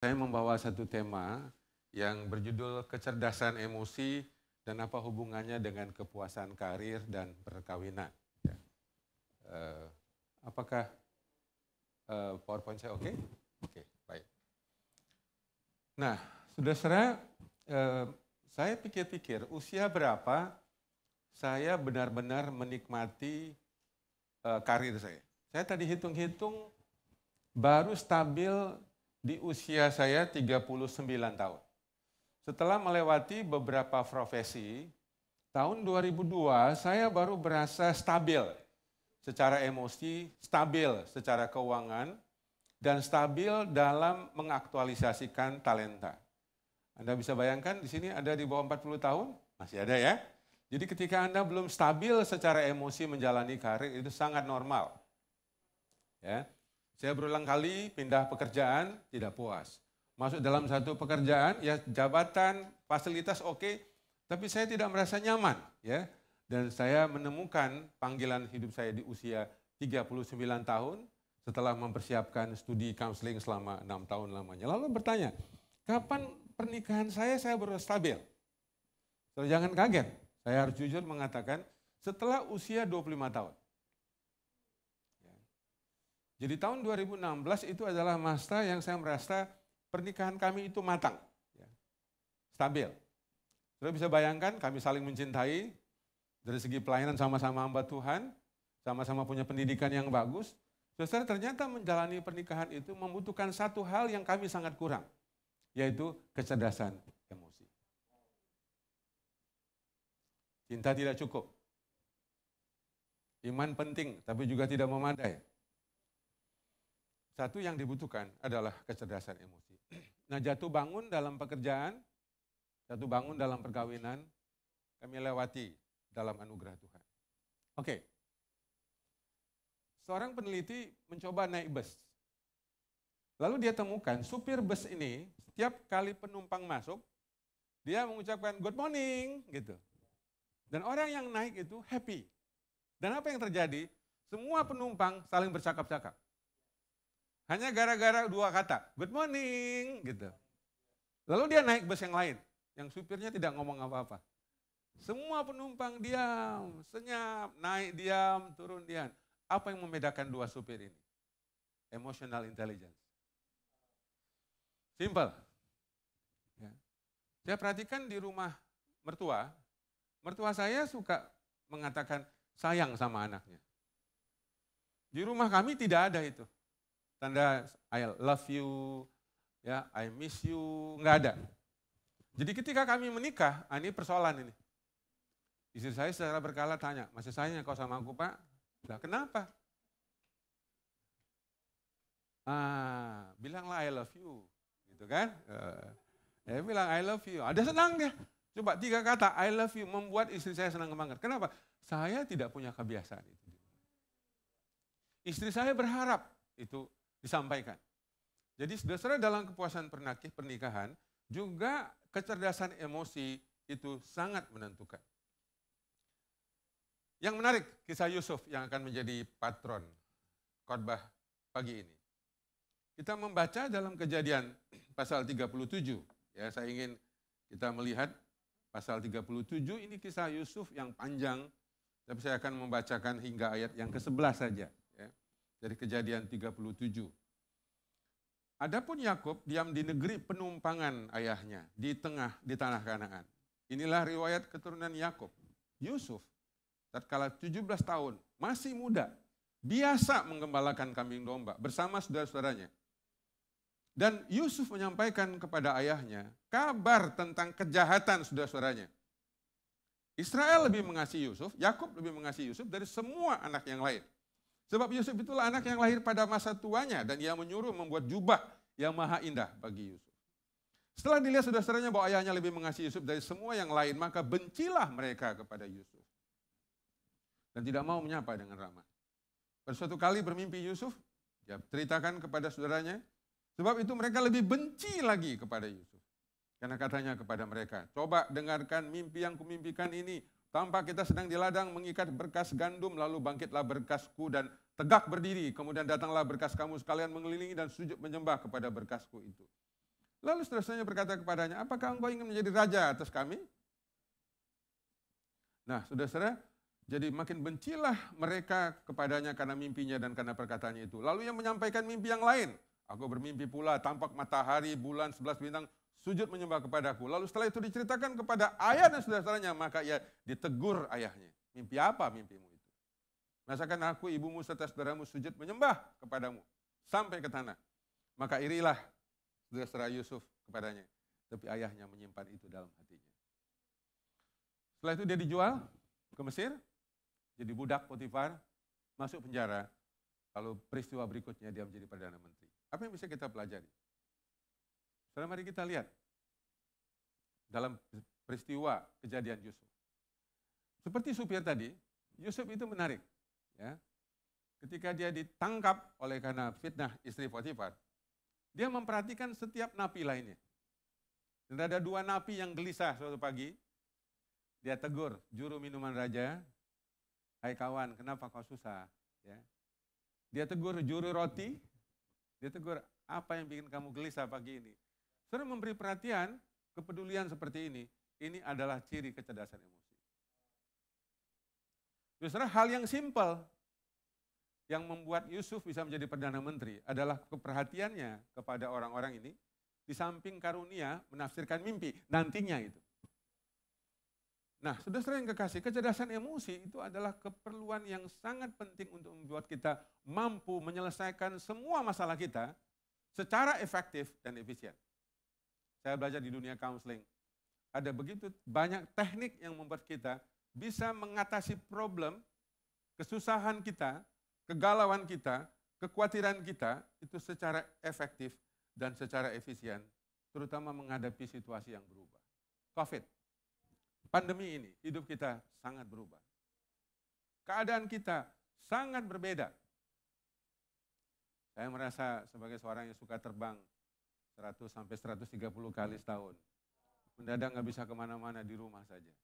Saya membawa satu tema yang berjudul kecerdasan emosi dan apa hubungannya dengan kepuasan karir dan perkawinan. Ya. Apakah PowerPoint saya oke? Oke, baik. Nah, saudara-saudara, saya pikir-pikir usia berapa saya benar-benar menikmati karir saya. Saya tadi hitung-hitung baru stabil di usia saya 39 tahun. Setelah melewati beberapa profesi, tahun 2002 saya baru berasa stabil secara emosi, stabil secara keuangan, dan stabil dalam mengaktualisasikan talenta. Anda bisa bayangkan di sini ada di bawah 40 tahun? Masih ada ya? Jadi ketika Anda belum stabil secara emosi menjalani karir itu sangat normal. Ya. Saya berulang kali pindah pekerjaan, tidak puas. Masuk dalam satu pekerjaan, ya jabatan, fasilitas oke, tapi saya tidak merasa nyaman. Ya. Dan saya menemukan panggilan hidup saya di usia 39 tahun, setelah mempersiapkan studi counseling selama 6 tahun lamanya. Lalu bertanya, kapan pernikahan saya baru stabil? So, jangan kaget, saya harus jujur mengatakan setelah usia 25 tahun. Jadi tahun 2016 itu adalah masa yang saya merasa pernikahan kami itu matang, ya, stabil. Saudara bisa bayangkan kami saling mencintai, dari segi pelayanan sama-sama hamba Tuhan, sama-sama punya pendidikan yang bagus. Saudara ternyata menjalani pernikahan itu membutuhkan satu hal yang kami sangat kurang, yaitu kecerdasan emosi. Cinta tidak cukup. Iman penting, tapi juga tidak memadai. Satu yang dibutuhkan adalah kecerdasan emosi. Nah, jatuh bangun dalam pekerjaan, jatuh bangun dalam perkawinan, kami lewati dalam anugerah Tuhan. Oke. Seorang peneliti mencoba naik bus. Lalu dia temukan supir bus ini, setiap kali penumpang masuk, dia mengucapkan good morning, gitu. Dan orang yang naik itu happy. Dan apa yang terjadi? Semua penumpang saling bercakap-cakap. Hanya gara-gara dua kata, good morning, gitu. Lalu dia naik bus yang lain, yang supirnya tidak ngomong apa-apa. Semua penumpang diam, senyap, naik diam, turun diam. Apa yang membedakan dua supir ini? Emotional intelligence. Simple. Ya. Saya perhatikan di rumah mertua saya suka mengatakan sayang sama anaknya. Di rumah kami tidak ada itu. Tanda I love you, ya I miss you, nggak ada. Jadi ketika kami menikah, ini persoalan ini. Istri saya secara berkala tanya, masih sayang kau sama aku Pak? Lah kenapa? Bilanglah I love you, gitu kan? Dia bilang I love you, ada senang dia. Coba 3 kata I love you membuat istri saya senang banget. Kenapa? Saya tidak punya kebiasaan itu. Istri saya berharap itu disampaikan. Jadi saudara dalam kepuasan pernikahan juga kecerdasan emosi itu sangat menentukan. Yang menarik kisah Yusuf yang akan menjadi patron khotbah pagi ini. Kita membaca dalam Kejadian pasal 37. Ya, saya ingin kita melihat pasal 37 ini kisah Yusuf yang panjang, tapi saya akan membacakan hingga ayat yang ke-11 saja. Dari Kejadian 37. Adapun Yakub diam di negeri penumpangan ayahnya di tanah Kanaan. Inilah riwayat keturunan Yakub. Yusuf tatkala 17 tahun, masih muda, biasa menggembalakan kambing domba bersama saudara-saudaranya. Dan Yusuf menyampaikan kepada ayahnya kabar tentang kejahatan saudara-saudaranya. Israel lebih mengasihi Yusuf, Yakub lebih mengasihi Yusuf dari semua anak yang lain. Sebab Yusuf itulah anak yang lahir pada masa tuanya dan ia menyuruh membuat jubah yang maha indah bagi Yusuf. Setelah dilihat saudara-saudaranya bahwa ayahnya lebih mengasihi Yusuf dari semua yang lain, maka bencilah mereka kepada Yusuf. Dan tidak mau menyapa dengan ramah. Pada suatu kali bermimpi Yusuf, dia ceritakan kepada saudaranya, sebab itu mereka lebih benci lagi kepada Yusuf. Karena katanya kepada mereka, coba dengarkan mimpi yang kumimpikan ini. Tampak kita sedang di ladang mengikat berkas gandum, lalu bangkitlah berkasku dan tegak berdiri. Kemudian datanglah berkas kamu sekalian mengelilingi dan sujud menyembah kepada berkasku itu. Lalu saudara-saudaranya berkata kepadanya, apakah engkau ingin menjadi raja atas kami? Nah, saudara-saudara, jadi makin bencilah mereka kepadanya karena mimpinya dan karena perkataannya itu. Lalu yang menyampaikan mimpi yang lain, aku bermimpi pula tampak matahari, bulan, 11 bintang, sujud menyembah kepadaku. Lalu setelah itu diceritakan kepada ayah dan saudara-saudaranya, maka ia ditegur ayahnya. Mimpi apa mimpimu itu? Masakan aku, ibumu, serta saudaramu sujud menyembah kepadamu sampai ke tanah. Maka irilah saudara Yusuf kepadanya. Tapi ayahnya menyimpan itu dalam hatinya. Setelah itu dia dijual ke Mesir, jadi budak Potifar, masuk penjara. Lalu peristiwa berikutnya dia menjadi Perdana Menteri. Apa yang bisa kita pelajari? Saudara, mari kita lihat dalam peristiwa kejadian Yusuf. Seperti supir tadi, Yusuf itu menarik. Ya. Ketika dia ditangkap oleh karena fitnah istri Potifar, dia memperhatikan setiap napi lainnya. Dan ada 2 napi yang gelisah suatu pagi, dia tegur juru minuman raja, hai kawan, kenapa kau susah? Ya. Dia tegur juru roti, dia tegur, apa yang bikin kamu gelisah pagi ini? Saudara memberi perhatian, kepedulian seperti ini adalah ciri kecerdasan emosi. Saudara, hal yang simpel yang membuat Yusuf bisa menjadi Perdana Menteri adalah keperhatiannya kepada orang-orang ini, di samping karunia menafsirkan mimpi, nantinya itu. Nah, saudara yang kekasih, kecerdasan emosi itu adalah keperluan yang sangat penting untuk membuat kita mampu menyelesaikan semua masalah kita secara efektif dan efisien. Saya belajar di dunia counseling. Ada begitu banyak teknik yang membuat kita bisa mengatasi problem, kesusahan kita, kegalauan kita, kekhawatiran kita itu secara efektif dan secara efisien, terutama menghadapi situasi yang berubah. COVID, pandemi ini, hidup kita sangat berubah. Keadaan kita sangat berbeda. Saya merasa sebagai seorang yang suka terbang 100 sampai 130 kali setahun. Mendadak nggak bisa kemana-mana, di rumah saja.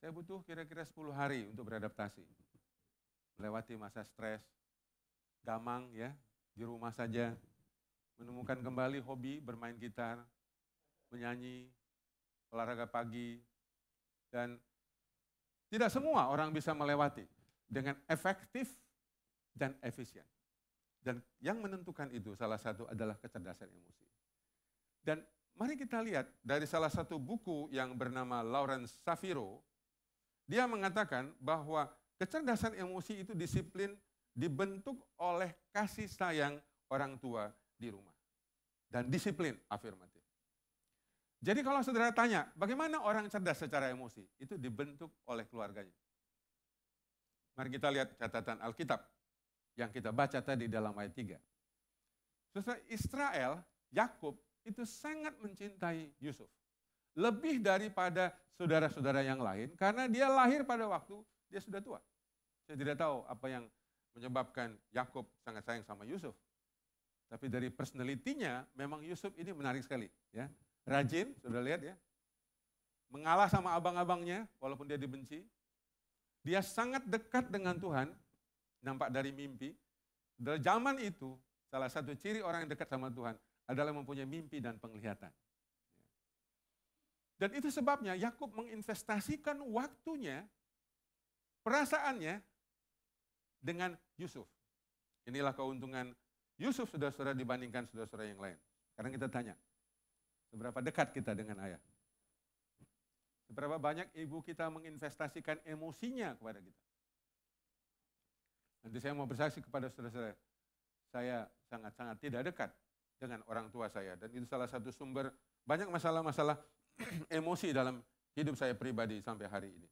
Saya butuh kira-kira 10 hari untuk beradaptasi. Melewati masa stres, gamang ya, di rumah saja. Menemukan kembali hobi bermain gitar, menyanyi, olahraga pagi. Dan tidak semua orang bisa melewati dengan efektif dan efisien. Dan yang menentukan itu salah satu adalah kecerdasan emosi. Dan mari kita lihat dari salah satu buku yang bernama Lawrence Safiro, dia mengatakan bahwa kecerdasan emosi itu disiplin dibentuk oleh kasih sayang orang tua di rumah. Dan disiplin afirmatif. Jadi kalau saudara tanya, bagaimana orang cerdas secara emosi? Itu dibentuk oleh keluarganya. Mari kita lihat catatan Alkitab yang kita baca tadi dalam ayat 3. Saudara, Israel, Yakub itu sangat mencintai Yusuf. Lebih daripada saudara-saudara yang lain, karena dia lahir pada waktu dia sudah tua. Saya tidak tahu apa yang menyebabkan Yakub sangat sayang sama Yusuf. Tapi dari personalitinya, memang Yusuf ini menarik sekali. Ya. Rajin, sudah lihat ya. Mengalah sama abang-abangnya, walaupun dia dibenci. Dia sangat dekat dengan Tuhan, nampak dari mimpi. Dalam zaman itu, salah satu ciri orang yang dekat sama Tuhan adalah mempunyai mimpi dan penglihatan. Dan itu sebabnya Yakub menginvestasikan waktunya, perasaannya dengan Yusuf. Inilah keuntungan Yusuf saudara-saudara dibandingkan saudara-saudara yang lain. Sekarang kita tanya, seberapa dekat kita dengan ayah? Seberapa banyak ibu kita menginvestasikan emosinya kepada kita? Nanti saya mau bersaksi kepada saudara-saudara, saya sangat-sangat tidak dekat dengan orang tua saya. Dan itu salah satu sumber banyak masalah-masalah emosi dalam hidup saya pribadi sampai hari ini.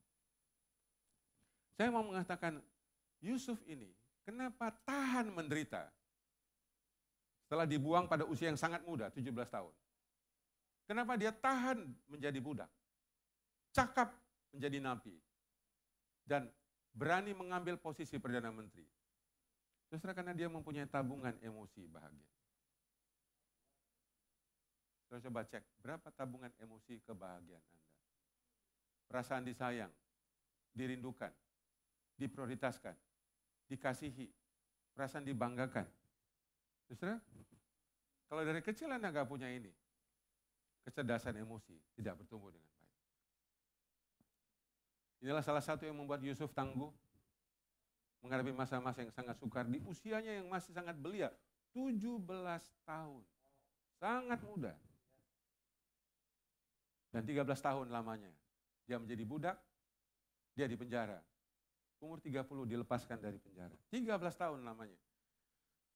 Saya mau mengatakan, Yusuf ini kenapa tahan menderita setelah dibuang pada usia yang sangat muda, 17 tahun. Kenapa dia tahan menjadi budak, cakap menjadi nabi, dan berani mengambil posisi Perdana Menteri. Justru karena dia mempunyai tabungan emosi bahagia. Saya coba cek, berapa tabungan emosi kebahagiaan Anda? Perasaan disayang, dirindukan, diprioritaskan, dikasihi, perasaan dibanggakan. Saudara, Kalau dari kecil Anda nggak punya ini, kecerdasan emosi tidak bertumbuh dengan baik. Inilah salah satu yang membuat Yusuf tangguh menghadapi masa-masa yang sangat sukar di usianya yang masih sangat belia, 17 tahun. Sangat muda. Dan 13 tahun lamanya dia menjadi budak, dia di penjara. Umur 30 dilepaskan dari penjara. 13 tahun lamanya.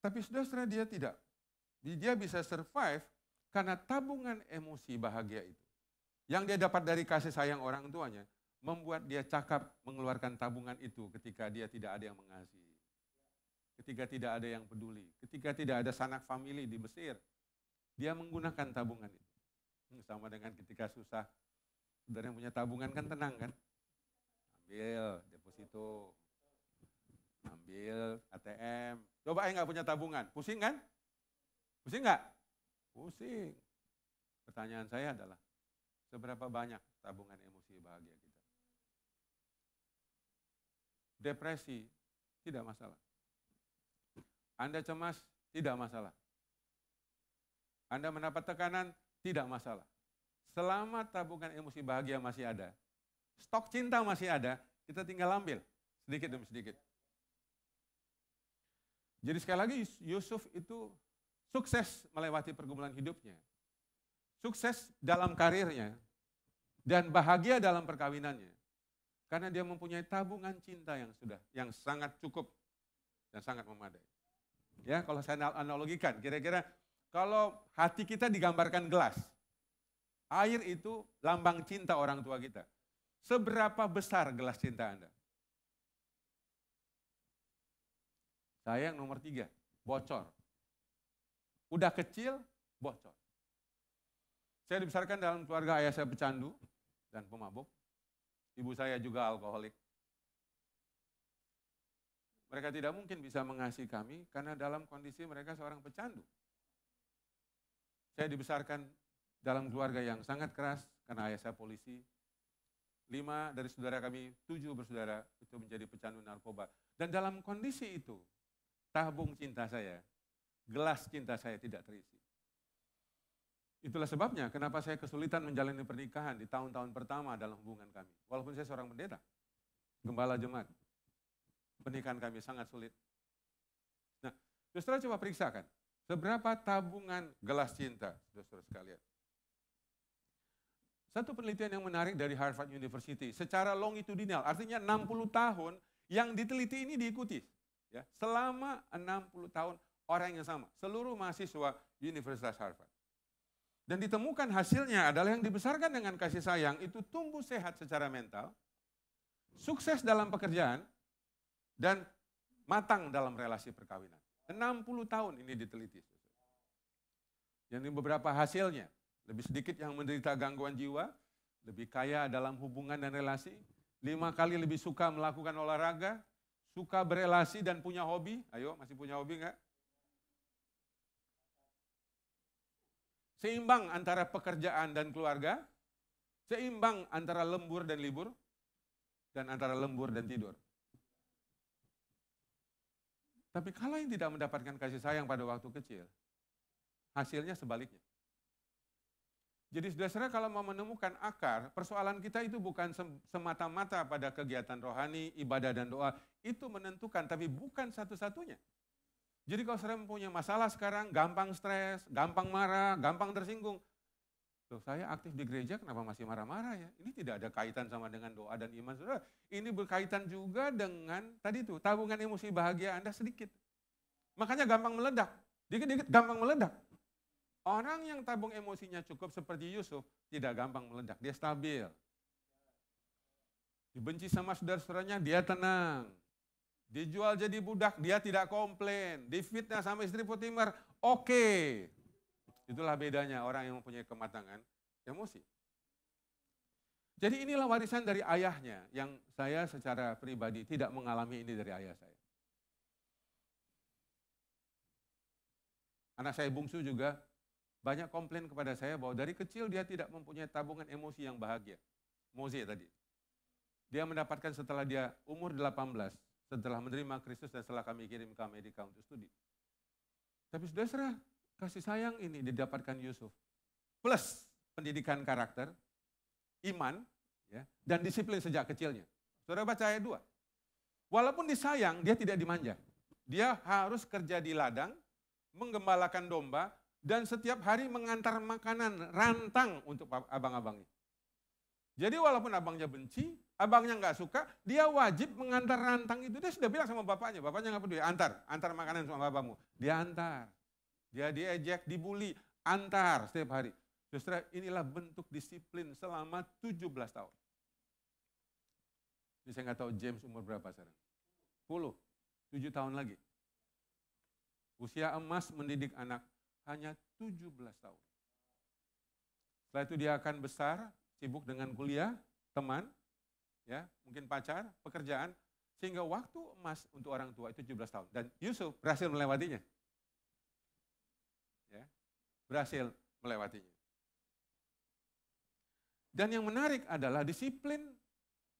Tapi saudara dia tidak. Dia bisa survive karena tabungan emosi bahagia itu. Yang dia dapat dari kasih sayang orang tuanya, membuat dia cakap mengeluarkan tabungan itu ketika dia tidak ada yang mengasihi. Ketika tidak ada yang peduli. Ketika tidak ada sanak famili di Mesir. Dia menggunakan tabungan itu. Sama dengan ketika susah. Saudara yang punya tabungan kan tenang kan? Ambil deposito. Ambil ATM. Coba yang nggak punya tabungan. Pusing kan? Pusing nggak? Pusing. Pertanyaan saya adalah, seberapa banyak tabungan emosi bahagia kita? Depresi, tidak masalah. Anda cemas, tidak masalah. Anda mendapat tekanan, tidak masalah. Selama tabungan emosi bahagia masih ada, stok cinta masih ada, kita tinggal ambil sedikit demi sedikit. Jadi sekali lagi Yusuf itu sukses melewati pergumulan hidupnya. Sukses dalam karirnya dan bahagia dalam perkawinannya. Karena dia mempunyai tabungan cinta yang sangat cukup dan sangat memadai. Ya, kalau saya analogikan, kira-kira kalau hati kita digambarkan gelas, air itu lambang cinta orang tua kita. Seberapa besar gelas cinta Anda? Saya yang nomor 3, bocor. Udah kecil, bocor. Saya dibesarkan dalam keluarga ayah saya pecandu dan pemabuk. Ibu saya juga alkoholik. Mereka tidak mungkin bisa mengasihi kami karena dalam kondisi mereka seorang pecandu. Saya dibesarkan dalam keluarga yang sangat keras karena ayah saya polisi. 5 dari saudara kami, 7 bersaudara itu menjadi pecandu narkoba. Dan dalam kondisi itu, tabung cinta saya, gelas cinta saya tidak terisi. Itulah sebabnya kenapa saya kesulitan menjalani pernikahan di tahun-tahun pertama dalam hubungan kami. Walaupun saya seorang pendeta, gembala jemaat, pernikahan kami sangat sulit. Nah, saudara coba periksakan, seberapa tabungan gelas cinta, saudara sekalian. Satu penelitian yang menarik dari Harvard University, secara longitudinal, artinya 60 tahun yang diteliti ini diikuti. Ya, selama 60 tahun orang yang sama, seluruh mahasiswa Universitas Harvard. Dan ditemukan hasilnya adalah yang dibesarkan dengan kasih sayang itu tumbuh sehat secara mental, sukses dalam pekerjaan, dan matang dalam relasi perkawinan. 60 tahun ini diteliti. Yang ini beberapa hasilnya, lebih sedikit yang menderita gangguan jiwa, lebih kaya dalam hubungan dan relasi, 5 kali lebih suka melakukan olahraga, suka berelasi dan punya hobi. Ayo, masih punya hobi enggak? Seimbang antara pekerjaan dan keluarga, seimbang antara lembur dan libur, dan antara lembur dan tidur. Tapi kalau yang tidak mendapatkan kasih sayang pada waktu kecil, hasilnya sebaliknya. Jadi saudara, kalau mau menemukan akar, persoalan kita itu bukan semata-mata pada kegiatan rohani, ibadah dan doa. Itu menentukan, tapi bukan satu-satunya. Jadi kalau saudara mempunyai masalah sekarang, gampang stres, gampang marah, gampang tersinggung. Loh, saya aktif di gereja, kenapa masih marah-marah ya? Ini tidak ada kaitan sama dengan doa dan iman saudara. Ini berkaitan juga dengan, tadi itu, tabungan emosi bahagia Anda sedikit. Makanya gampang meledak. Dikit-dikit gampang meledak. Orang yang tabung emosinya cukup seperti Yusuf, tidak gampang meledak, dia stabil. Dibenci sama saudara-saudaranya, dia tenang. Dijual jadi budak, dia tidak komplain. Difitnah sama istri Potifar, oke. Itulah bedanya orang yang mempunyai kematangan emosi. Jadi inilah warisan dari ayahnya, yang saya secara pribadi tidak mengalami ini dari ayah saya. Anak saya bungsu juga banyak komplain kepada saya bahwa dari kecil dia tidak mempunyai tabungan emosi yang bahagia. Mose tadi. Dia mendapatkan setelah dia umur 18, setelah menerima Kristus dan setelah kami kirim ke Amerika untuk studi. Tapi saudara, kasih sayang ini didapatkan Yusuf. Plus pendidikan karakter, iman, ya, dan disiplin sejak kecilnya. Saudara baca ayat 2. Walaupun disayang, dia tidak dimanja. Dia harus kerja di ladang, menggembalakan domba, dan setiap hari mengantar makanan rantang untuk abang-abangnya. Jadi walaupun abangnya benci, abangnya nggak suka, dia wajib mengantar rantang itu. Dia sudah bilang sama bapaknya nggak peduli, antar makanan sama abangmu. Dia antar, dia diejek, dibully, antar setiap hari. Saudara, inilah bentuk disiplin selama 17 tahun. Ini saya nggak tahu James umur berapa sekarang. 10, 7 tahun lagi. Usia emas mendidik anak hanya 17 tahun. Setelah itu dia akan besar, sibuk dengan kuliah, teman, ya, mungkin pacar, pekerjaan, sehingga waktu emas untuk orang tua itu 17 tahun. Dan Yusuf berhasil melewatinya. Ya, berhasil melewatinya. Dan yang menarik adalah disiplin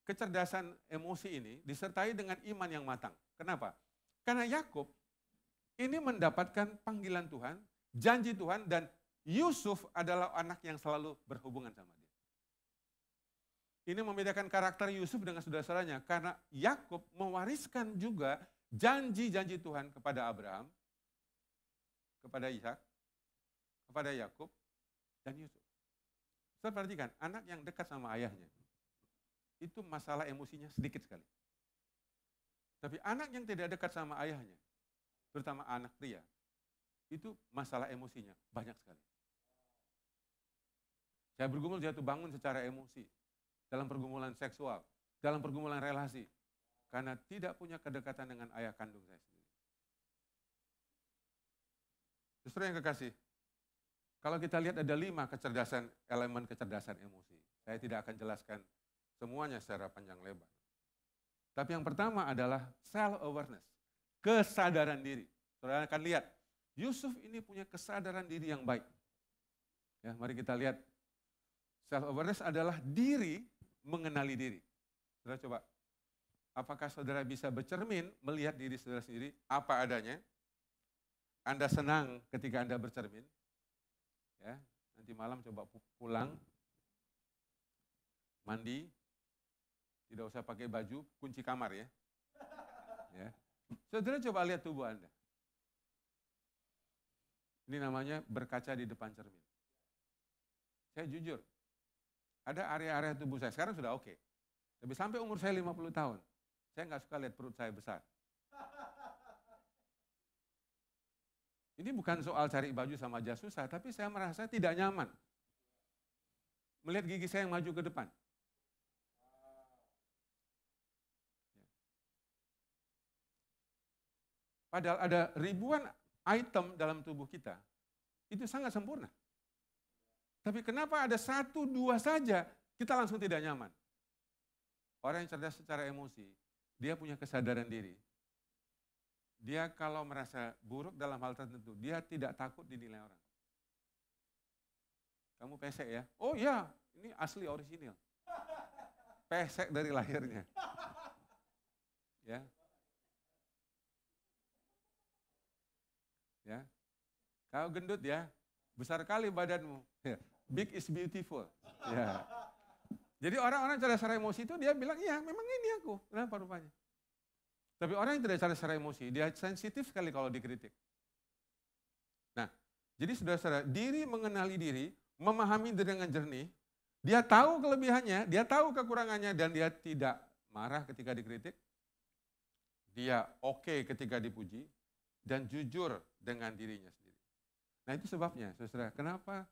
kecerdasan emosi ini disertai dengan iman yang matang. Kenapa? Karena Yakub ini mendapatkan panggilan Tuhan, janji Tuhan, dan Yusuf adalah anak yang selalu berhubungan sama dia. Ini membedakan karakter Yusuf dengan saudara-saudaranya, karena Yakub mewariskan juga janji-janji Tuhan kepada Abraham, kepada Ishak, kepada Yakub, dan Yusuf. Saudara perhatikan, anak yang dekat sama ayahnya, itu masalah emosinya sedikit sekali. Tapi anak yang tidak dekat sama ayahnya, terutama anak pria, itu masalah emosinya banyak sekali. Saya bergumul jatuh bangun secara emosi, dalam pergumulan seksual, dalam pergumulan relasi, karena tidak punya kedekatan dengan ayah kandung saya sendiri. Justru yang kekasih, kalau kita lihat ada 5 elemen kecerdasan emosi. Saya tidak akan jelaskan semuanya secara panjang lebar. Tapi yang pertama adalah self-awareness, kesadaran diri. Saudara akan lihat, Yusuf ini punya kesadaran diri yang baik. Ya, mari kita lihat, self-awareness adalah diri mengenali diri. Saudara coba, apakah saudara bisa bercermin melihat diri saudara sendiri apa adanya? Anda senang ketika Anda bercermin? Ya, nanti malam coba pulang, mandi, tidak usah pakai baju, kunci kamar ya. Ya. Saudara coba lihat tubuh Anda. Ini namanya berkaca di depan cermin. Saya jujur, ada area-area tubuh saya, sekarang sudah oke. Tapi sampai umur saya 50 tahun, saya nggak suka lihat perut saya besar. Ini bukan soal cari baju sama aja susah, tapi saya merasa tidak nyaman melihat gigi saya yang maju ke depan. Padahal ada ribuan item dalam tubuh kita, itu sangat sempurna. Tapi kenapa ada 1, 2 saja, kita langsung tidak nyaman. Orang yang cerdas secara emosi, dia punya kesadaran diri. Dia kalau merasa buruk dalam hal tertentu, dia tidak takut dinilai orang. Kamu pesek ya? Oh iya, ini asli orisinil. Pesek dari lahirnya. Ya. Ya, kau gendut ya, besar kali badanmu. Big is beautiful. Ya. Jadi orang-orang cerdas secara emosi itu dia bilang, iya memang ini aku. Kenapa rupanya? Tapi orang yang tidak cerdas secara emosi, dia sensitif sekali kalau dikritik. Nah, jadi saudara-saudara, diri mengenali diri, memahami diri dengan jernih, dia tahu kelebihannya, dia tahu kekurangannya, dan dia tidak marah ketika dikritik. Dia oke ketika dipuji, dan jujur dengan dirinya sendiri. Nah itu sebabnya, saudara, kenapa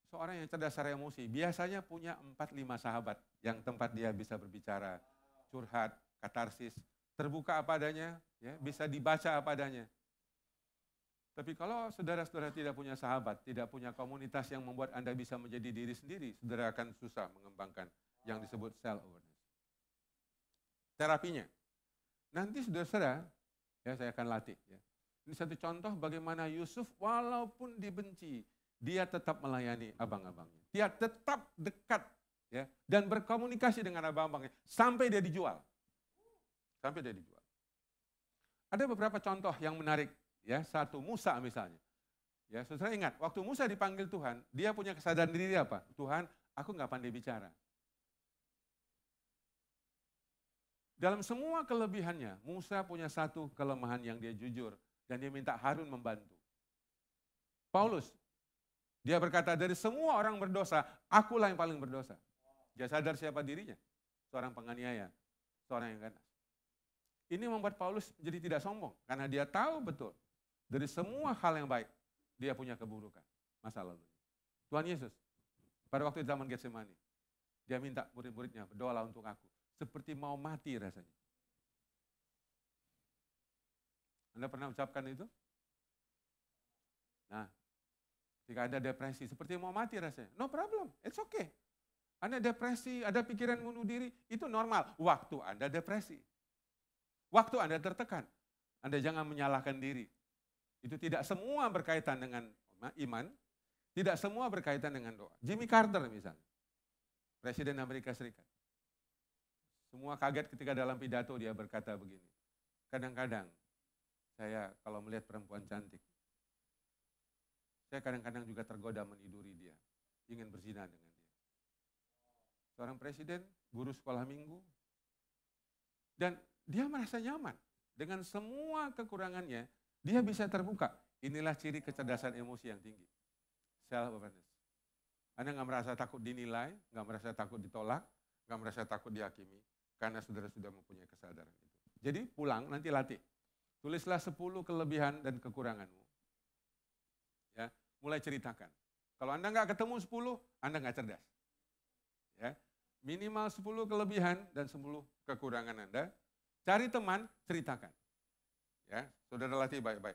seorang yang cerdas secara emosi biasanya punya 4-5 sahabat yang tempat dia bisa berbicara, curhat, katarsis, terbuka apa adanya, ya, bisa dibaca apa adanya. Tapi kalau saudara-saudara tidak punya sahabat, tidak punya komunitas yang membuat Anda bisa menjadi diri sendiri, saudara akan susah mengembangkan yang disebut self-awareness. Terapinya, nanti saudara-saudara, ya saya akan latih. Ya. Ini satu contoh bagaimana Yusuf walaupun dibenci, dia tetap melayani abang-abangnya. Dia tetap dekat ya, dan berkomunikasi dengan abang-abangnya sampai dia dijual. Sampai dia dijual. Ada beberapa contoh yang menarik. Ya, satu Musa misalnya. Ya, saudara ingat, waktu Musa dipanggil Tuhan, dia punya kesadaran diri apa? Tuhan, aku nggak pandai bicara. Dalam semua kelebihannya, Musa punya satu kelemahan yang dia jujur, dan dia minta Harun membantu. Paulus, dia berkata, dari semua orang berdosa, akulah yang paling berdosa. Dia sadar siapa dirinya, seorang penganiaya, seorang yang ganas. Ini membuat Paulus jadi tidak sombong, karena dia tahu betul, dari semua hal yang baik, dia punya keburukan, masa lalu. Tuhan Yesus, pada waktu zaman Getsemani, dia minta murid-muridnya, berdoalah untuk aku, seperti mau mati rasanya. Anda pernah ucapkan itu? Nah, ketika ada depresi, seperti mau mati rasanya, no problem, it's okay. Anda depresi, ada pikiran bunuh diri, itu normal. Waktu Anda depresi, waktu Anda tertekan, Anda jangan menyalahkan diri. Itu tidak semua berkaitan dengan iman, tidak semua berkaitan dengan doa. Jimmy Carter misalnya, Presiden Amerika Serikat. Semua kaget ketika dalam pidato dia berkata begini, kadang-kadang saya kalau melihat perempuan cantik, saya kadang-kadang juga tergoda meniduri dia, ingin berzina dengan dia. Seorang presiden, guru sekolah minggu, dan dia merasa nyaman dengan semua kekurangannya. Dia bisa terbuka. Inilah ciri kecerdasan emosi yang tinggi. Self-awareness. Anda nggak merasa takut dinilai, nggak merasa takut ditolak, nggak merasa takut dihakimi, karena saudara sudah mempunyai kesadaran itu. Jadi pulang, nanti latih. Tulislah 10 kelebihan dan kekuranganmu. Ya, mulai ceritakan. Kalau Anda nggak ketemu 10, Anda nggak cerdas. Ya, minimal 10 kelebihan dan 10 kekurangan Anda. Cari teman, ceritakan. Ya, saudara latih baik-baik.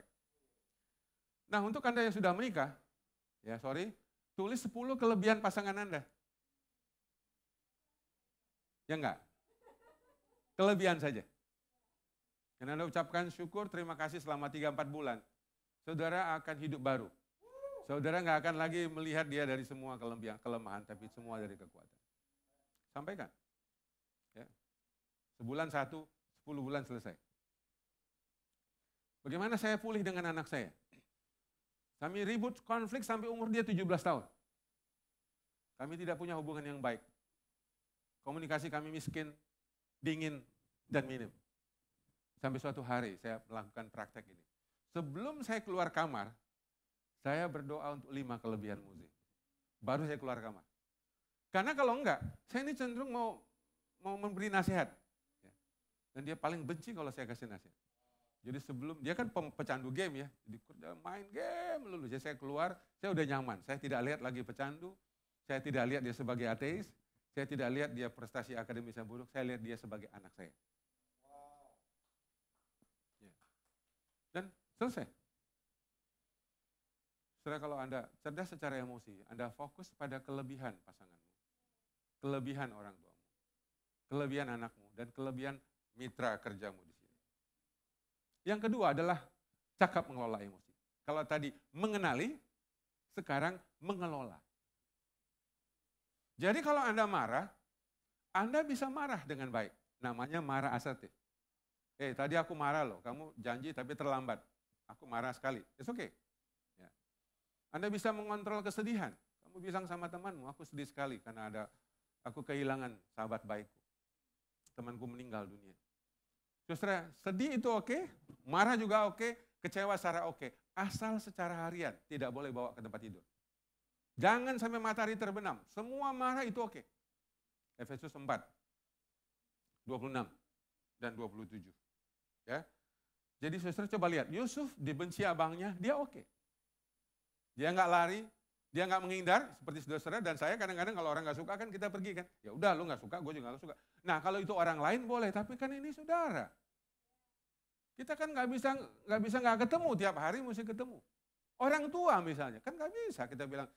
Nah, untuk Anda yang sudah menikah, tulis 10 kelebihan pasangan Anda. Ya enggak? Kelebihan saja. Dan Anda ucapkan syukur, terima kasih selama 3-4 bulan. Saudara akan hidup baru. Saudara nggak akan lagi melihat dia dari semua kelemahan, tapi semua dari kekuatan. Sampaikan. Ya. Sebulan 1, 10 bulan selesai. Bagaimana saya pulih dengan anak saya? Kami ribut konflik sampai umur dia 17 tahun. Kami tidak punya hubungan yang baik. Komunikasi kami miskin, dingin, dan minim. Sampai suatu hari saya melakukan praktek ini. Sebelum saya keluar kamar, saya berdoa untuk 5 kelebihan Muzi. Baru saya keluar kamar. Karena kalau enggak, saya ini cenderung mau memberi nasihat. Dan dia paling benci kalau saya kasih nasihat. Jadi sebelum, dia kan pecandu game ya, jadi main game lulu. Jadi saya keluar, saya udah nyaman. Saya tidak lihat lagi pecandu, saya tidak lihat dia sebagai ateis, saya tidak lihat dia prestasi akademis yang buruk, saya lihat dia sebagai anak saya. Ya. Dan selesai. Setelah kalau Anda cerdas secara emosi, Anda fokus pada kelebihan pasanganmu, kelebihan orang tuamu, kelebihan anakmu, dan kelebihan mitra kerjamu di sini. Yang kedua adalah cakap mengelola emosi. Kalau tadi mengenali, sekarang mengelola. Jadi kalau Anda marah, Anda bisa marah dengan baik. Namanya marah asertif. Tadi aku marah loh, kamu janji tapi terlambat. Aku marah sekali, it's okay. Ya. Anda bisa mengontrol kesedihan. Kamu bilang sama temanmu, aku sedih sekali karena aku kehilangan sahabat baikku. Temanku meninggal dunia. Saudara, sedih itu oke, marah juga oke, kecewa secara oke. Asal secara harian, tidak boleh bawa ke tempat tidur. Jangan sampai matahari terbenam, semua marah itu oke. Efesus 4, 26 dan 27. Ya. Jadi saudara coba lihat, Yusuf dibenci abangnya, dia oke. Dia nggak lari, dia nggak menghindar, seperti saudara dan saya kadang-kadang kalau orang nggak suka kan kita pergi kan. Ya udah lu nggak suka, gue juga nggak suka. Nah kalau itu orang lain boleh, tapi kan ini saudara. Kita kan nggak bisa nggak ketemu tiap hari mesti ketemu. Orang tua misalnya kan nggak bisa kita bilang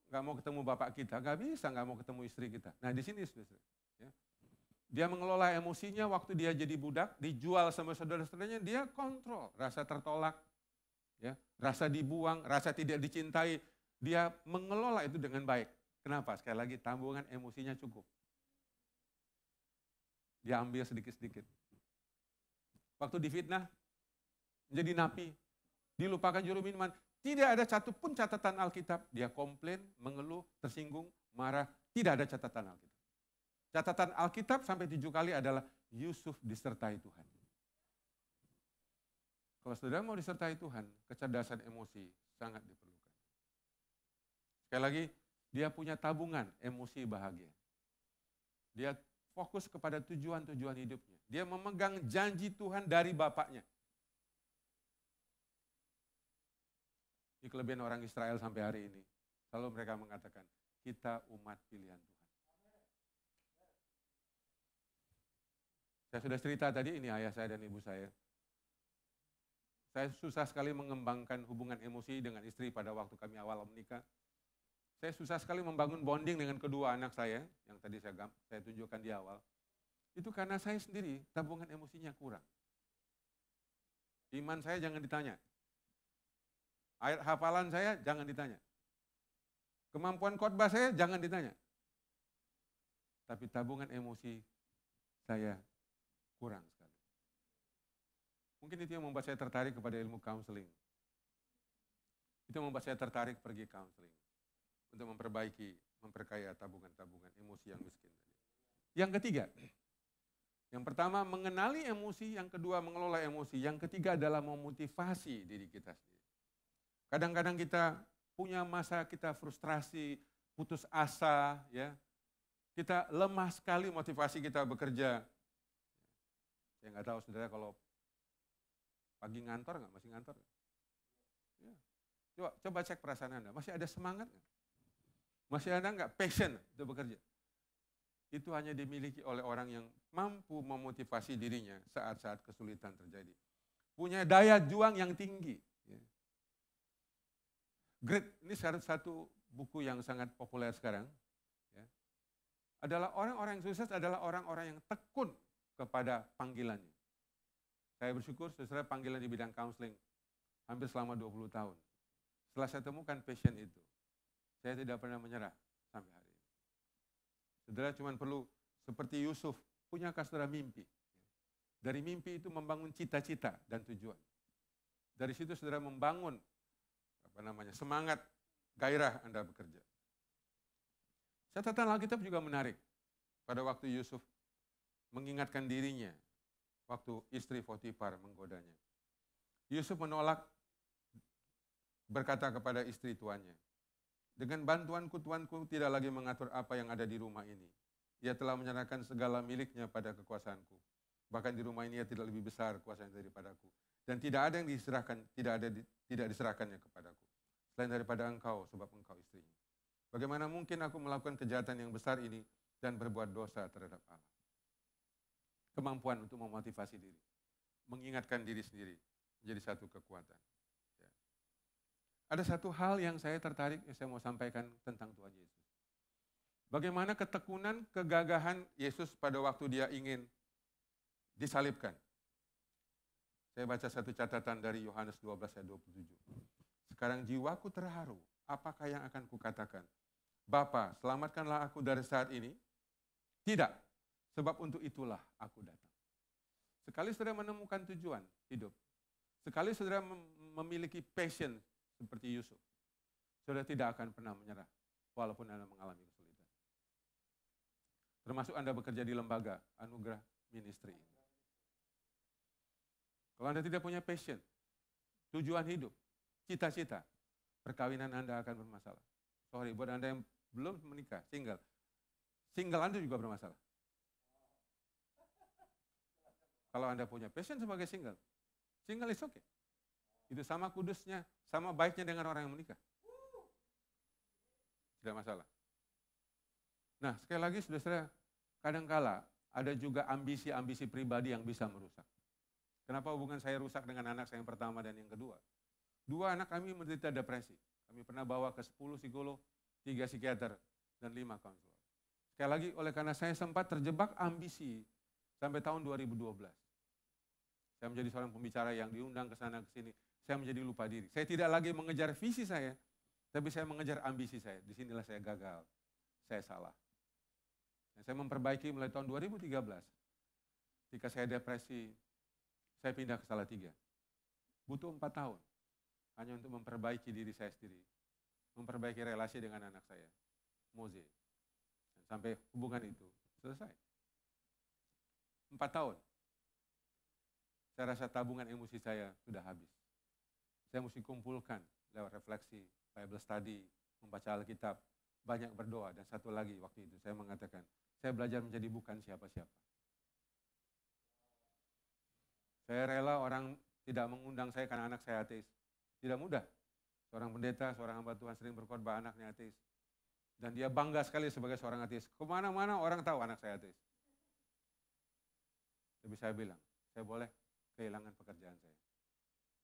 nggak mau ketemu bapak kita, nggak bisa nggak mau ketemu istri kita. Nah di sini saudara, ya. Dia mengelola emosinya waktu dia jadi budak, dijual sama saudara-saudaranya, dia kontrol rasa tertolak, ya, rasa dibuang, rasa tidak dicintai. Dia mengelola itu dengan baik. Kenapa? Sekali lagi tabungan emosinya cukup. Dia ambil sedikit-sedikit. Waktu difitnah, menjadi napi, dilupakan juru minuman, Tidak ada satupun catatan Alkitab, dia komplain, mengeluh, tersinggung, marah, tidak ada catatan Alkitab. Catatan Alkitab sampai 7 kali adalah Yusuf disertai Tuhan. Kalau saudara mau disertai Tuhan, kecerdasan emosi sangat diperlukan. Sekali lagi, dia punya tabungan emosi bahagia. Dia fokus kepada tujuan-tujuan hidupnya. Dia memegang janji Tuhan dari Bapaknya. Ini kelebihan orang Israel sampai hari ini. Selalu mereka mengatakan, kita umat pilihan Tuhan. Saya sudah cerita tadi, ini ayah saya dan ibu saya. Saya susah sekali mengembangkan hubungan emosi dengan istri pada waktu kami awal menikah. Saya susah sekali membangun bonding dengan kedua anak saya, yang tadi saya tunjukkan di awal. Itu karena saya sendiri, tabungan emosinya kurang. Iman saya jangan ditanya. Ayat hafalan saya jangan ditanya. Kemampuan khotbah saya jangan ditanya. Tapi tabungan emosi saya kurang sekali. Mungkin itu yang membuat saya tertarik kepada ilmu counseling. Itu yang membuat saya tertarik pergi counseling. Untuk memperkaya tabungan-tabungan emosi yang miskin. Yang ketiga, yang pertama mengenali emosi, yang kedua mengelola emosi, yang ketiga adalah memotivasi diri kita sendiri. Kadang-kadang kita punya masa kita frustrasi, putus asa, ya. Kita lemah sekali motivasi kita bekerja. Saya nggak tahu saudara kalau pagi ngantor nggak, masih ngantor? Ya. Coba cek perasaan Anda, masih ada semangat nggak? Masih ada nggak passion untuk bekerja? Itu hanya dimiliki oleh orang yang mampu memotivasi dirinya saat-saat kesulitan terjadi. Punya daya juang yang tinggi. Grit, ini satu buku yang sangat populer sekarang. Ya. Adalah orang-orang yang sukses adalah orang-orang yang tekun kepada panggilannya. Saya bersyukur saudara panggilan di bidang counseling hampir selama 20 tahun. Setelah saya temukan passion itu, saya tidak pernah menyerah sampai hari ini. Saudara cuma perlu seperti Yusuf, punyakah saudara mimpi? Dari mimpi itu membangun cita-cita dan tujuan. Dari situ saudara membangun semangat, gairah Anda bekerja. Catatan Alkitab juga menarik. Pada waktu Yusuf mengingatkan dirinya, waktu istri Potifar menggodanya. Yusuf menolak, berkata kepada istri tuannya, dengan bantuanku tuanku tidak lagi mengatur apa yang ada di rumah ini. Ia telah menyerahkan segala miliknya pada kekuasaanku. Bahkan di rumah ini ia tidak lebih besar kuasanya daripadaku. Dan tidak ada yang diserahkan, tidak diserahkannya kepadaku. Selain daripada engkau, sebab engkau istrinya. Bagaimana mungkin aku melakukan kejahatan yang besar ini dan berbuat dosa terhadap Allah? Kemampuan untuk memotivasi diri, mengingatkan diri sendiri menjadi satu kekuatan. Ya. Ada satu hal yang saya tertarik, yang saya mau sampaikan tentang Tuhan Yesus. Bagaimana ketekunan, kegagahan Yesus pada waktu dia ingin disalibkan. Saya baca satu catatan dari Yohanes 12 ayat 27. Sekarang jiwaku terharu, apakah yang akan kukatakan? Bapa, selamatkanlah aku dari saat ini. Tidak, sebab untuk itulah aku datang. Sekali saudara menemukan tujuan hidup, sekali saudara memiliki passion seperti Yusuf, saudara tidak akan pernah menyerah, walaupun Anda mengalami kesulitan. Termasuk Anda bekerja di lembaga anugerah ministry. Kalau Anda tidak punya passion, tujuan hidup, cita-cita, perkawinan Anda akan bermasalah. Sorry, buat Anda yang belum menikah, single Anda juga bermasalah. Kalau Anda punya passion sebagai single is okay. Itu sama kudusnya, sama baiknya dengan orang yang menikah. Tidak masalah. Nah, sekali lagi saudara, kadangkala ada juga ambisi-ambisi pribadi yang bisa merusak. Kenapa hubungan saya rusak dengan anak saya yang pertama dan yang kedua? Dua anak kami menderita depresi. Kami pernah bawa ke 10 psikolog, 3 psikiater, dan 5 konselor. Sekali lagi, oleh karena saya sempat terjebak ambisi sampai tahun 2012. Saya menjadi seorang pembicara yang diundang ke sana ke sini. Saya menjadi lupa diri. Saya tidak lagi mengejar visi saya, tapi saya mengejar ambisi saya. Disinilah saya gagal. Saya salah. Dan saya memperbaiki mulai tahun 2013. Ketika saya depresi, saya pindah ke Salatiga. Butuh 4 tahun. hanya untuk memperbaiki diri saya sendiri, memperbaiki relasi dengan anak saya, Moze. Dan sampai hubungan itu selesai. 4 tahun. Saya rasa tabungan emosi saya sudah habis. Saya mesti kumpulkan lewat refleksi, Bible study, membaca Alkitab, banyak berdoa, dan satu lagi waktu itu saya mengatakan, saya belajar menjadi bukan siapa-siapa. Saya rela orang tidak mengundang saya karena anak saya ateis. Tidak mudah. Seorang pendeta, seorang hamba Tuhan sering berkhotbah anaknya ateis. Dan dia bangga sekali sebagai seorang ateis. Kemana-mana orang tahu anak saya ateis. Tapi saya bilang, saya boleh kehilangan pekerjaan saya,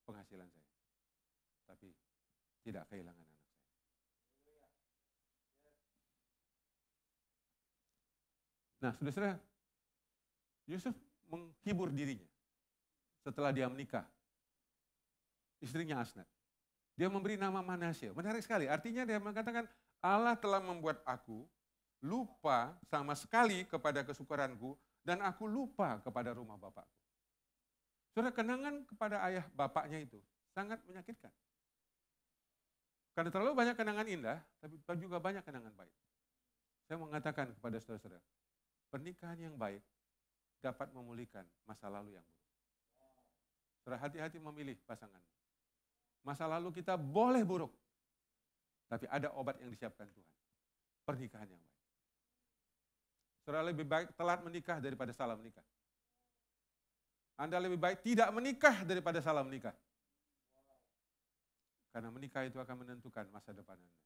penghasilan saya. Tapi tidak kehilangan anak saya. Nah, saudara-saudara, Yusuf menghibur dirinya setelah dia menikah. Istrinya Asnat. Dia memberi nama Manasye. Menarik sekali, artinya dia mengatakan, Allah telah membuat aku lupa sama sekali kepada kesukaranku, dan aku lupa kepada rumah bapakku. Saudara, kenangan kepada ayah bapaknya itu sangat menyakitkan. Karena terlalu banyak kenangan indah, tapi juga banyak kenangan baik. Saya mengatakan kepada saudara-saudara, pernikahan yang baik dapat memulihkan masa lalu yang buruk. Saudara, hati-hati memilih pasangan. Masa lalu kita boleh buruk, tapi ada obat yang disiapkan Tuhan. Pernikahan yang baik. Saudara, lebih baik telat menikah daripada salah menikah. Anda lebih baik tidak menikah daripada salah menikah. Karena menikah itu akan menentukan masa depan Anda.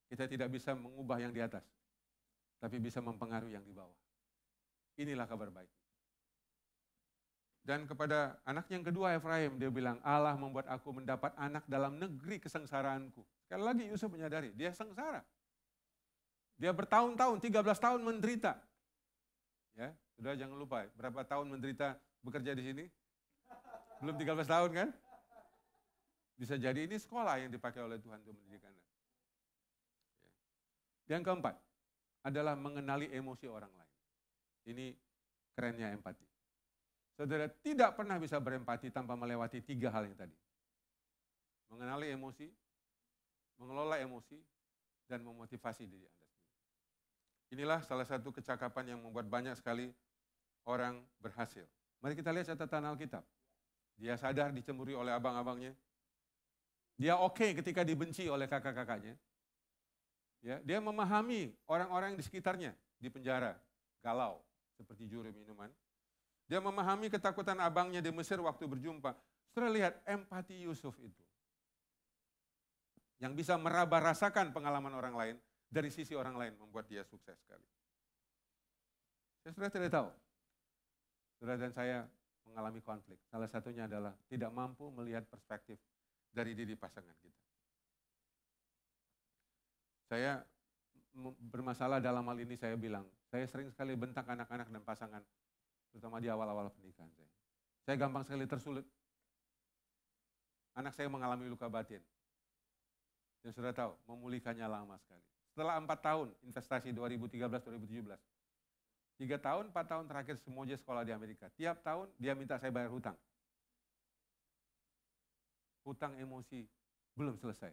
Kita tidak bisa mengubah yang di atas, tapi bisa mempengaruhi yang di bawah. Inilah kabar baik. Dan kepada anak yang kedua, Efraim, dia bilang, Allah membuat aku mendapat anak dalam negeri kesengsaraanku. Sekali lagi Yusuf menyadari, dia sengsara. Dia bertahun-tahun, 13 tahun menderita. Ya, sudah jangan lupa, berapa tahun menderita bekerja di sini? Belum 13 tahun kan? Bisa jadi ini sekolah yang dipakai oleh Tuhan untuk mendidik Anda. Ya. Yang keempat adalah mengenali emosi orang lain. Ini kerennya empati. Saudara tidak pernah bisa berempati tanpa melewati 3 hal yang tadi. Mengenali emosi, mengelola emosi, dan memotivasi diri Anda. Inilah salah satu kecakapan yang membuat banyak sekali orang berhasil. Mari kita lihat catatan Alkitab. Dia sadar dicemburi oleh abang-abangnya. Dia oke ketika dibenci oleh kakak-kakaknya. Ya, dia memahami orang-orang di sekitarnya di penjara, galau, seperti juru minuman. Dia memahami ketakutan abangnya di Mesir waktu berjumpa. Setelah lihat empati Yusuf itu. Yang bisa meraba rasakan pengalaman orang lain. Dari sisi orang lain membuat dia sukses sekali. Saya sudah tidak tahu. Saudara dan saya mengalami konflik. Salah satunya adalah tidak mampu melihat perspektif dari diri pasangan kita. Saya bermasalah dalam hal ini, saya bilang, saya sering sekali bentak anak-anak dan pasangan, terutama di awal-awal pernikahan saya. Saya gampang sekali tersulut. Anak saya mengalami luka batin. Dan sudah tahu, memulihkannya lama sekali. Setelah 4 tahun investasi 2013-2017, 3 tahun, 4 tahun terakhir semuanya sekolah di Amerika. Tiap tahun dia minta saya bayar hutang. Hutang emosi belum selesai.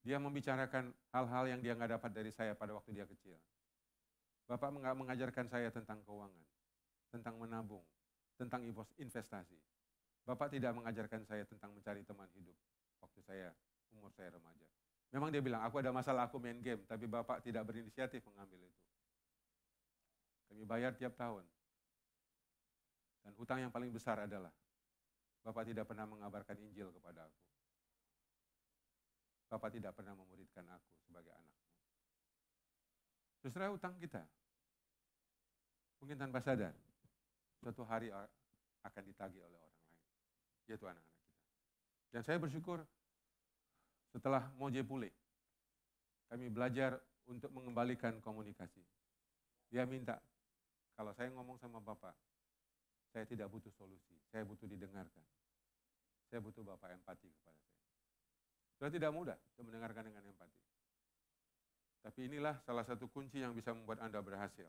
Dia membicarakan hal-hal yang dia nggak dapat dari saya pada waktu dia kecil. Bapak nggak mengajarkan saya tentang keuangan, tentang menabung, tentang investasi. Bapak tidak mengajarkan saya tentang mencari teman hidup waktu umur saya remaja. Memang dia bilang, aku ada masalah, aku main game, tapi Bapak tidak berinisiatif mengambil itu. Kami bayar tiap tahun. Dan hutang yang paling besar adalah, Bapak tidak pernah mengabarkan Injil kepada aku. Bapak tidak pernah memuridkan aku sebagai anakmu. Justru hutang kita, mungkin tanpa sadar, suatu hari akan ditagih oleh orang lain, yaitu anak-anak kita. Dan saya bersyukur setelah Moje pulih, kami belajar untuk mengembalikan komunikasi. Dia minta, kalau saya ngomong sama Bapak, saya tidak butuh solusi, saya butuh didengarkan. Saya butuh Bapak empati kepada saya. Sudah tidak mudah untuk mendengarkan dengan empati. Tapi inilah salah satu kunci yang bisa membuat Anda berhasil.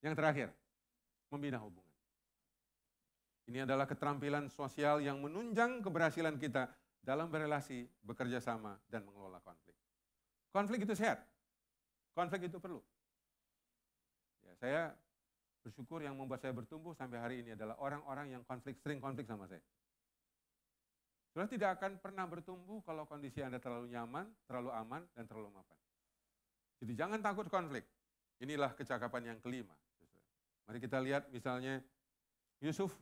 Yang terakhir, membina hubungan. Ini adalah keterampilan sosial yang menunjang keberhasilan kita dalam berelasi, bekerja sama, dan mengelola konflik. Konflik itu sehat. Konflik itu perlu. Ya, saya bersyukur yang membuat saya bertumbuh sampai hari ini adalah orang-orang yang sering konflik sama saya. Saudara tidak akan pernah bertumbuh kalau kondisi Anda terlalu nyaman, terlalu aman, dan terlalu mapan. Jadi jangan takut konflik. Inilah kecakapan yang kelima. Mari kita lihat misalnya Yusuf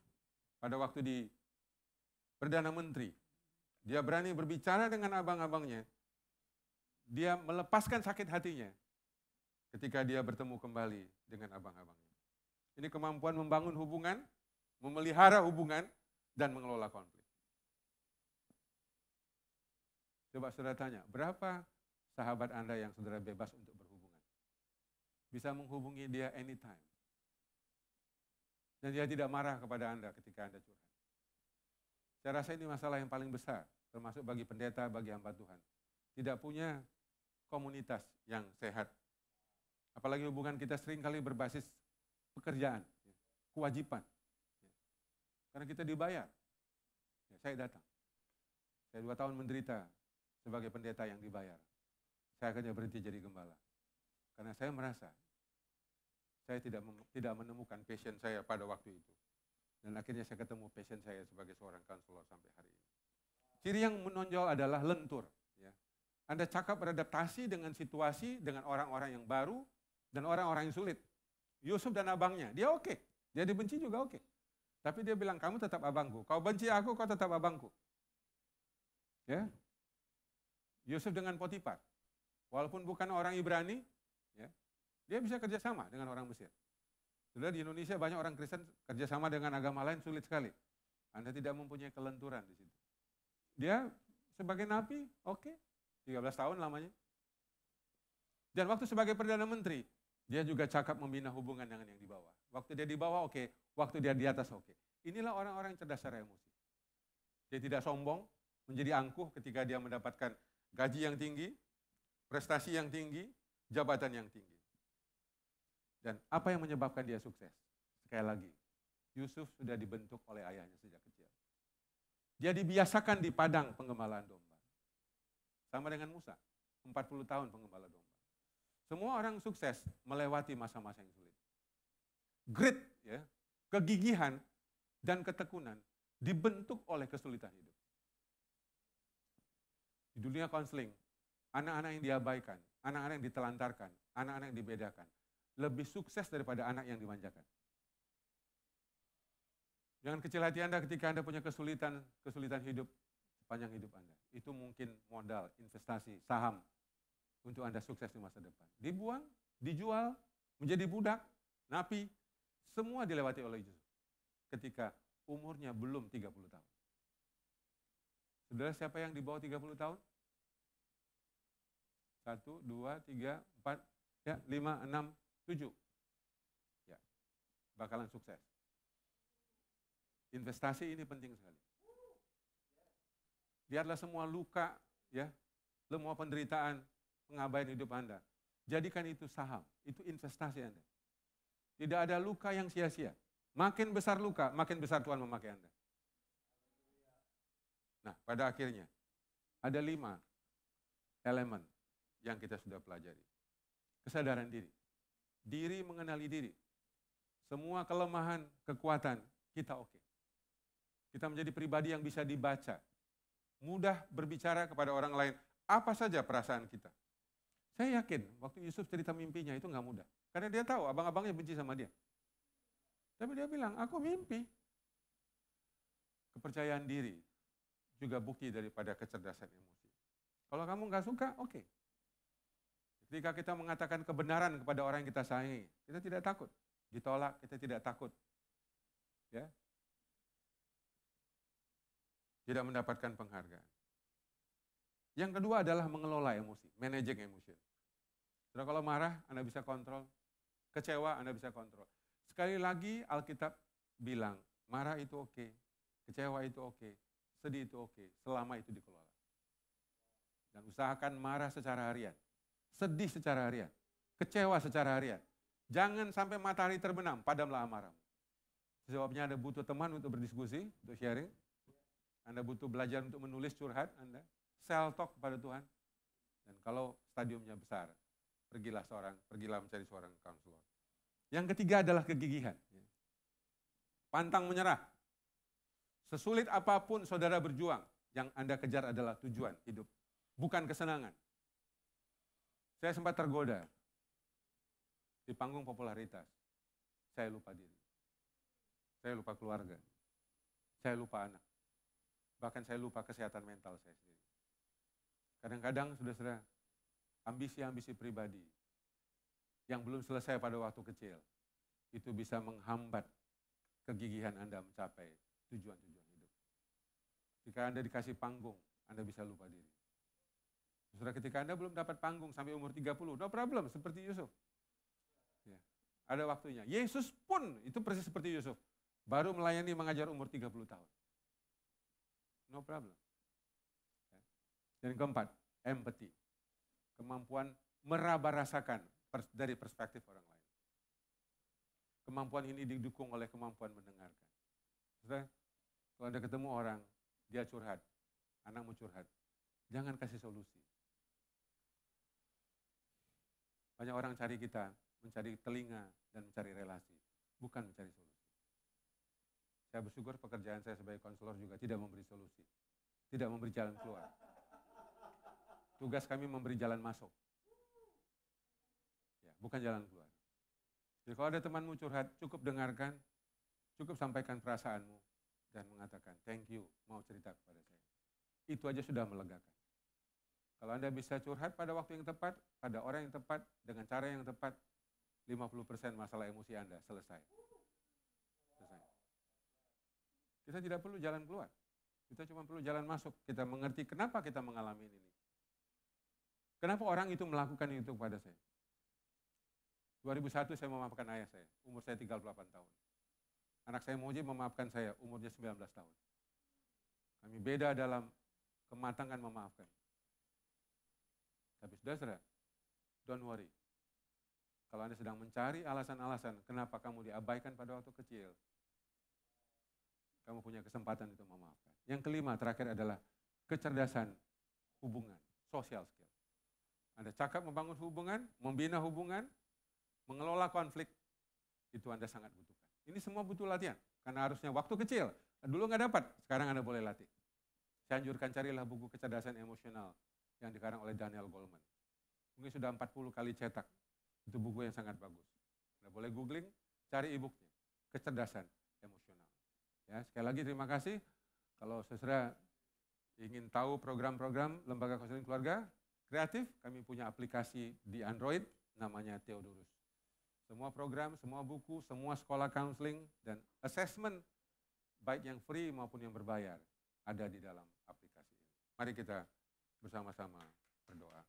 pada waktu di Perdana Menteri. Dia berani berbicara dengan abang-abangnya. Dia melepaskan sakit hatinya ketika dia bertemu kembali dengan abang-abangnya. Ini kemampuan membangun hubungan, memelihara hubungan, dan mengelola konflik. Coba saudara tanya, berapa sahabat Anda yang saudara bebas untuk berhubungan? Bisa menghubungi dia anytime. Dan dia tidak marah kepada Anda ketika Anda curhat. Saya rasa ini masalah yang paling besar, termasuk bagi pendeta, bagi hamba Tuhan. Tidak punya komunitas yang sehat. Apalagi hubungan kita seringkali berbasis pekerjaan, kewajiban. Karena kita dibayar. Saya datang. Saya 2 tahun menderita sebagai pendeta yang dibayar. Saya akhirnya berhenti jadi gembala. Karena saya merasa saya tidak menemukan passion saya pada waktu itu. Dan akhirnya saya ketemu passion saya sebagai seorang konselor sampai hari ini. Ciri yang menonjol adalah lentur. Ya. Anda cakap beradaptasi dengan situasi, dengan orang-orang yang baru, dan orang-orang yang sulit. Yusuf dan abangnya, dia oke. Dia dibenci juga oke. Tapi dia bilang, kamu tetap abangku. Kau benci aku, kau tetap abangku. Ya. Yusuf dengan Potifar. Walaupun bukan orang Ibrani, ya, dia bisa kerjasama dengan orang Mesir. Sudah di Indonesia banyak orang Kristen kerjasama dengan agama lain sulit sekali. Anda tidak mempunyai kelenturan di situ. Dia sebagai nabi, oke, 13 tahun lamanya. Dan waktu sebagai Perdana Menteri, dia juga cakap membina hubungan dengan yang di bawah. Waktu dia di bawah oke, waktu dia di atas oke. Inilah orang-orang yang cerdas secara emosi. Dia tidak sombong, menjadi angkuh ketika dia mendapatkan gaji yang tinggi, prestasi yang tinggi, jabatan yang tinggi. Dan apa yang menyebabkan dia sukses? Sekali lagi, Yusuf sudah dibentuk oleh ayahnya sejak kecil. Dia dibiasakan di padang pengembalaan domba. Sama dengan Musa, 40 tahun penggembala domba. Semua orang sukses melewati masa-masa yang sulit. Grit, ya, kegigihan, dan ketekunan dibentuk oleh kesulitan hidup. Di dunia konseling, anak-anak yang diabaikan, anak-anak yang ditelantarkan, anak-anak yang dibedakan, lebih sukses daripada anak yang dimanjakan. Jangan kecil hati Anda ketika Anda punya kesulitan hidup sepanjang hidup Anda. Itu mungkin modal, investasi, saham untuk Anda sukses di masa depan. Dibuang, dijual, menjadi budak, napi, semua dilewati oleh Yusuf ketika umurnya belum 30 tahun. Saudara, siapa yang di bawah 30 tahun? 1, 2, 3, 4, ya, 5, 6, 7. Ya, bakalan sukses. Investasi ini penting sekali. Lihatlah semua luka, ya, semua penderitaan, pengabaian hidup Anda. Jadikan itu saham, itu investasi Anda. Tidak ada luka yang sia-sia. Makin besar luka, makin besar Tuhan memakai Anda. Nah, pada akhirnya, ada 5 elemen yang kita sudah pelajari. Kesadaran diri. Diri mengenali diri. Semua kelemahan, kekuatan, kita oke. Kita menjadi pribadi yang bisa dibaca. Mudah berbicara kepada orang lain, apa saja perasaan kita. Saya yakin, waktu Yusuf cerita mimpinya itu nggak mudah. Karena dia tahu, abang-abangnya benci sama dia. Tapi dia bilang, aku mimpi. Kepercayaan diri juga bukti daripada kecerdasan emosi. Kalau kamu nggak suka, oke. Ketika kita mengatakan kebenaran kepada orang yang kita sayangi, kita tidak takut. Ditolak, kita tidak takut. Ya. Tidak mendapatkan penghargaan. Yang kedua adalah mengelola emosi, managing emotion. Jadi kalau marah, Anda bisa kontrol. Kecewa, Anda bisa kontrol. Sekali lagi, Alkitab bilang, marah itu oke, kecewa itu oke, sedih itu oke, selama itu dikelola. Dan usahakan marah secara harian, sedih secara harian, kecewa secara harian. Jangan sampai matahari terbenam, padamlah amarahmu. Sebabnya Anda butuh teman untuk berdiskusi, untuk sharing. Anda butuh belajar untuk menulis curhat Anda. Self talk kepada Tuhan. Dan kalau stadiumnya besar, pergilah mencari seorang counselor. Yang ketiga adalah kegigihan. Pantang menyerah. Sesulit apapun saudara berjuang, yang Anda kejar adalah tujuan hidup, bukan kesenangan. Saya sempat tergoda di panggung popularitas. Saya lupa diri. Saya lupa keluarga. Saya lupa anak. Bahkan saya lupa kesehatan mental saya sendiri. Kadang-kadang, saudara-saudara, ambisi-ambisi pribadi yang belum selesai pada waktu kecil, itu bisa menghambat kegigihan Anda mencapai tujuan-tujuan hidup. Jika Anda dikasih panggung, Anda bisa lupa diri. Saudara, ketika Anda belum dapat panggung sampai umur 30, no problem, seperti Yusuf. Ya, ada waktunya. Yesus pun itu persis seperti Yusuf. Baru melayani mengajar umur 30 tahun. No problem. Ya. Dan keempat, empathy. Kemampuan meraba-rasakan dari perspektif orang lain. Kemampuan ini didukung oleh kemampuan mendengarkan. Saudara, kalau Anda ketemu orang, dia curhat, anakmu curhat, jangan kasih solusi. Banyak orang cari kita, mencari telinga dan mencari relasi, bukan mencari solusi. Saya bersyukur pekerjaan saya sebagai konselor juga tidak memberi solusi, tidak memberi jalan keluar. Tugas kami memberi jalan masuk, ya, bukan jalan keluar. Jadi kalau ada temanmu curhat, cukup dengarkan, cukup sampaikan perasaanmu, dan mengatakan, thank you, mau cerita kepada saya. Itu aja sudah melegakan. Kalau Anda bisa curhat pada waktu yang tepat, pada orang yang tepat, dengan cara yang tepat, 50% masalah emosi Anda selesai. Kita tidak perlu jalan keluar. Kita cuma perlu jalan masuk. Kita mengerti kenapa kita mengalami ini. Kenapa orang itu melakukan itu kepada saya. 2001 saya memaafkan ayah saya, umur saya 38 tahun. Anak saya Moji memaafkan saya, umurnya 19 tahun. Kami beda dalam kematangan memaafkan. Tapi saudara, don't worry. Kalau Anda sedang mencari alasan-alasan kenapa kamu diabaikan pada waktu kecil, kamu punya kesempatan untuk memaafkan. Yang kelima, terakhir adalah kecerdasan hubungan, social skill. Anda cakap membangun hubungan, membina hubungan, mengelola konflik, itu Anda sangat butuhkan. Ini semua butuh latihan, karena harusnya waktu kecil, dulu nggak dapat, sekarang Anda boleh latih. Saya anjurkan carilah buku kecerdasan emosional yang dikarang oleh Daniel Goleman. Mungkin sudah 40 kali cetak, itu buku yang sangat bagus. Anda boleh googling, cari e-booknya, kecerdasan emosional. Ya, sekali lagi terima kasih. Kalau saudara ingin tahu program-program Lembaga Konseling Keluarga Kreatif, kami punya aplikasi di Android namanya Theodorus. Semua program, semua buku, semua sekolah counseling dan assessment baik yang free maupun yang berbayar ada di dalam aplikasi ini. Mari kita bersama-sama berdoa.